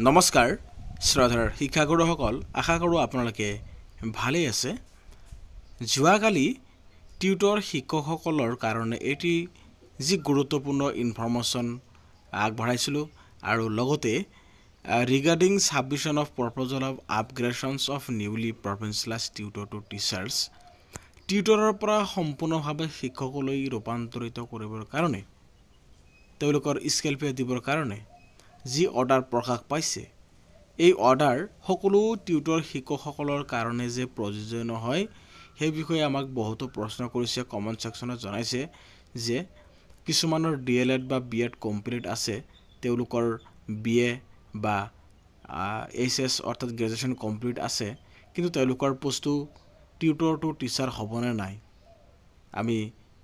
নমস্কাৰ শ্ৰদ্ধাৰ শিক্ষাগুৰুসকল, আশা কৰোঁ আপোনালোকে ভালেই আছে। যোৱাকালি টিউটৰ শিক্ষকসকলৰ কাৰণে এটি যি গুৰুত্বপূৰ্ণ ইনফৰমেশ্যন আগবঢ়াইছিলোঁ আৰু লগতে regarding submission of proposal of upgradations of newly provincialised tutor to teachers টিউটৰৰ পৰা সম্পূৰ্ণভাৱে শিক্ষকলৈ ৰূপান্তৰিত কৰিবৰ কাৰণে তেওঁলোকৰ স্কেল পে দিবৰ কাৰণে যি অৰ্ডাৰ প্ৰকাশ পাইছে, এই অৰ্ডাৰ সকলো টিউটৰ শিক্ষকসকলৰ কাৰণে যে প্ৰযোজ্য হয় সেই বিষয়ে আমাক বহুতো প্ৰশ্ন কৰিছে। কমেণ্ট ছেকশ্যনত জনাইছে যে কিছুমানৰ DLED বা BEd কমপ্লিট আছে, তেওঁলোকৰ BA বা HS অৰ্থাৎ গ্ৰেজুৱেশ্যন কমপ্লিট আছে, কিন্তু তেওঁলোকৰ পোষ্টটো টিউটৰ টু টিচাৰ হ'বনে নাই। আমি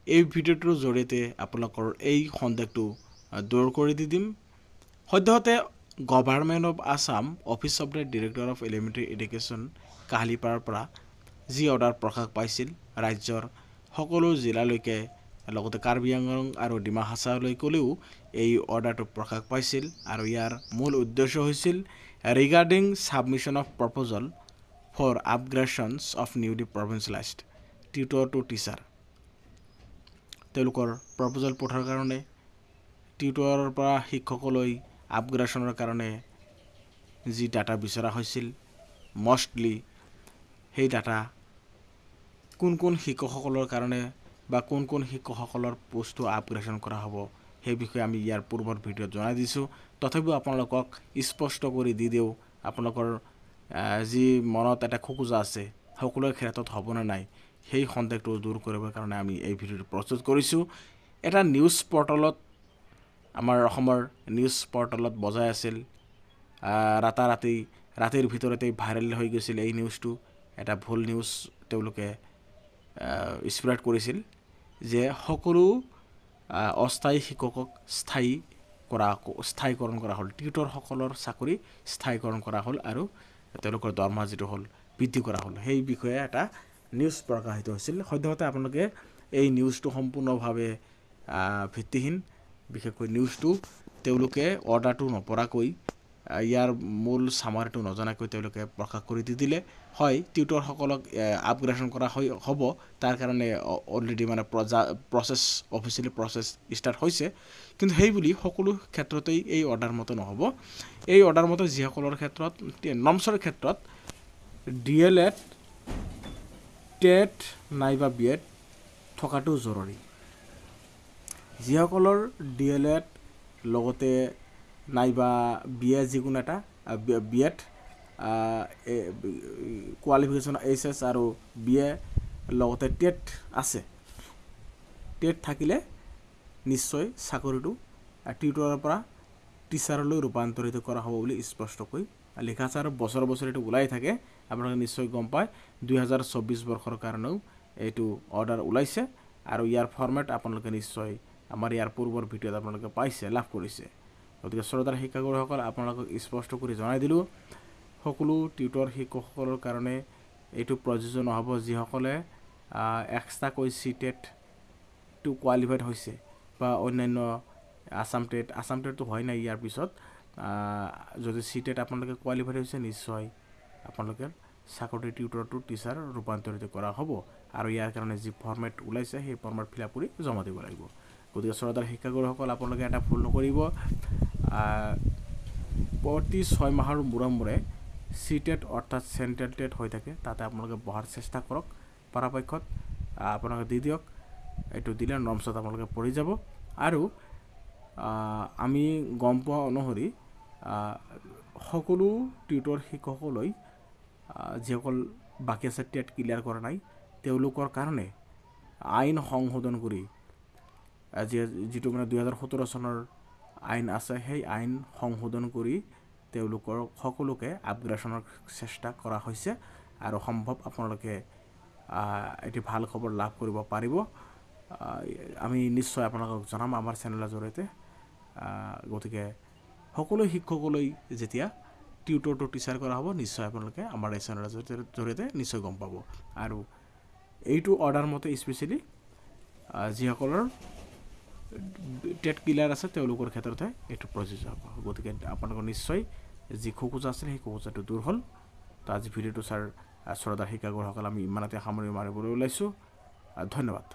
এই ভিডিঅ'টোৰ জৰিয়তে আপোনালোকৰ এই সন্দেহটো দূৰ কৰি দি দিম। সদ্যহতে government of Assam office of the director of elementary education কাহিলিপাৰাৰ পৰা যি অৰ্ডাৰ প্ৰকাশ পাইছিল ৰাজ্যৰ সকলো জিলালৈকে, লগতে কাৰ্বি আংলং আৰু ডিমা হাছাওলৈকলৈও এই অৰ্ডাৰটো প্ৰকাশ পাইছিল আৰু ইয়াৰ মূল উদ্দেশ্য হৈছিল regarding submission of proposal for upgradations of newly provincialised tutor to teacher. তেওঁলোকৰ প্ৰপ'জেল পঠোৱাৰ কাৰণে টিউটৰৰ পৰা শিক্ষকলৈ আপগ্ৰেডেশ্যনৰ কাৰণে যি ডাটা বিচৰা হৈছিল, মষ্টলি সেই ডাটা কোন কোন শিক্ষকসকলৰ কাৰণে বা কোন কোন শিক্ষকসকলৰ পোষ্টটো আপগ্ৰেডেশ্যন কৰা হ'ব সেই বিষয়ে আমি ইয়াৰ পূৰ্বৰ ভিডিঅ'ত জনাই দিছোঁ। তথাপিও আপোনালোকক স্পষ্ট কৰি দি দিওঁ, আপোনালোকৰ যি মনত এটা খোকোজা আছে সকলোৰে ক্ষেত্ৰত হ'বনে নাই সেই সন্দেহটো দূৰ কৰিবৰ কাৰণে আমি এই ভিডিঅ'টো প্ৰস্তুত কৰিছোঁ। এটা নিউজ পৰ্টেলত, আমাৰ অসমৰ নিউজ পৰ্টেলত বজাই আছিল, ৰাতিৰ ভিতৰতেই ভাইৰেল হৈ গৈছিল এই নিউজটো। এটা ভুল নিউজ তেওঁলোকে স্প্ৰেড কৰিছিল যে সকলো অস্থায়ী শিক্ষকক স্থায়ীকৰণ কৰা হ'ল, টিউটৰসকলৰ চাকৰি স্থায়ীকৰণ কৰা হ'ল আৰু তেওঁলোকৰ দৰমহা যিটো হ'ল বৃদ্ধি কৰা হ'ল। সেই বিষয়ে এটা নিউজ প্ৰকাশিত হৈছিল। সদ্যহতে আপোনালোকে এই নিউজটো সম্পূৰ্ণভাৱে ভিত্তিহীন। বিশেষকৈ নিউজটো তেওঁলোকে অৰ্ডাৰটো নপৰাকৈ, ইয়াৰ মূল চামাৰিটো নজনাকৈ তেওঁলোকে প্ৰকাশ কৰি দি দিলে। হয়, টিউটৰসকলক আপগ্ৰেডেশ্যন কৰা হ'ব, তাৰ কাৰণে অলৰেডি মানে অফিচিয়েলি প্ৰচেছ ষ্টাৰ্ট হৈছে, কিন্তু সেই বুলি সকলো ক্ষেত্ৰতেই এই অৰ্ডাৰ মতে নহ'ব। এই অৰ্ডাৰ মতে যিসকলৰ ক্ষেত্ৰত নমছৰ ক্ষেত্ৰত DLED, TET নাইবা BEd থকাটো জৰুৰী। যিসকলৰ DLED লগতে নাইবা BA যিকোনো এটা BEd কোৱালিফিকেশ্যন HS আৰু BA লগতে TET আছে, TET থাকিলে নিশ্চয় চাকৰিটো টিউটৰৰ পৰা টিচাৰলৈ ৰূপান্তৰিত কৰা হ'ব বুলি স্পষ্টকৈ লিখা আছে আৰু বছৰ এইটো ওলাই থাকে। আপোনালোকে নিশ্চয় গম পায় 2024 বৰ্ষৰ কাৰণেও এইটো অৰ্ডাৰ ওলাইছে আৰু ইয়াৰ ফৰ্মেট আপোনালোকে নিশ্চয় আমাৰ ইয়াৰ পূৰ্বৰ ভিডিঅ'ত আপোনালোকে পাইছে, লাভ কৰিছে। গতিকে শ্ৰোতাৰ শিক্ষাগুৰুসকল, আপোনালোকক স্পষ্ট কৰি জনাই দিলোঁ, সকলো টিউটৰ শিক্ষকসকলৰ কাৰণে এইটো প্ৰযোজ্য নহ'ব যিসকলে এক্সট্ৰাকৈ CTET কোৱালিফাইড হৈছে বা অন্যান্য আছাম টেটটো হয় নাই। ইয়াৰ পিছত যদি CTET আপোনালোকে কোৱালিফাইড হৈছে, নিশ্চয় আপোনালোকে চাকৰি টিউটৰ টু টিচাৰ ৰূপান্তৰিত কৰা হ'ব আৰু ইয়াৰ কাৰণে যি ফৰ্মেট ওলাইছে সেই ফৰ্মেট ফিল আপ কৰি জমা দিব লাগিব। গতিকে শ্ৰোতাৰ শিক্ষাগুৰুসকল, আপোনালোকে এটা ভুল নকৰিব। প্ৰতি 6 মাহৰ মূৰে CTET অৰ্থাৎ চেণ্ট্ৰেল টেট হৈ থাকে, তাতে আপোনালোকে বহাৰ চেষ্টা কৰক। পৰাপক্ষত আপোনালোকে দি দিয়ক, এইটো দিলে নমছত আপোনালোকে পঢ়ি যাব। আৰু আমি গম পোৱা অনুসৰি সকলো টিউটৰ শিক্ষকলৈ যিসকল বাকী আছে টেট ক্লিয়াৰ কৰা নাই, তেওঁলোকৰ কাৰণে আইন সংশোধন কৰি যিটো মানে 2017 চনৰ আইন আছে, সেই আইন সংশোধন কৰি তেওঁলোকৰ সকলোকে আপগ্ৰেডেশ্যনৰ চেষ্টা কৰা হৈছে আৰু সম্ভৱ আপোনালোকে এটি ভাল খবৰ লাভ কৰিব পাৰিব। আমি নিশ্চয় আপোনালোকক জনাম আমাৰ চেনেলৰ জৰিয়তে। গতিকে সকলো শিক্ষকলৈ যেতিয়া টিউটৰ টু টিচাৰ কৰা হ'ব, নিশ্চয় আপোনালোকে আমাৰ এই চেনেলৰ জৰিয়তে নিশ্চয় গম পাব। আৰু এইটো অৰ্ডাৰ মতে স্পেচিয়েলি যিসকলৰ টেট ক্লিয়াৰ আছে তেওঁলোকৰ ক্ষেত্ৰতহে এইটো প্ৰযোজ্য হ'ব। গতিকে আপোনালোকে নিশ্চয় যি খোকোজা আছিল সেই খোকোজাটো দূৰ হ'ল। তো আজি ভিডিঅ'টো শ্ৰদ্ধাৰ শিক্ষাগুৰুসকল আমি ইমানতে সামৰি মাৰিবলৈ ওলাইছোঁ। ধন্যবাদ।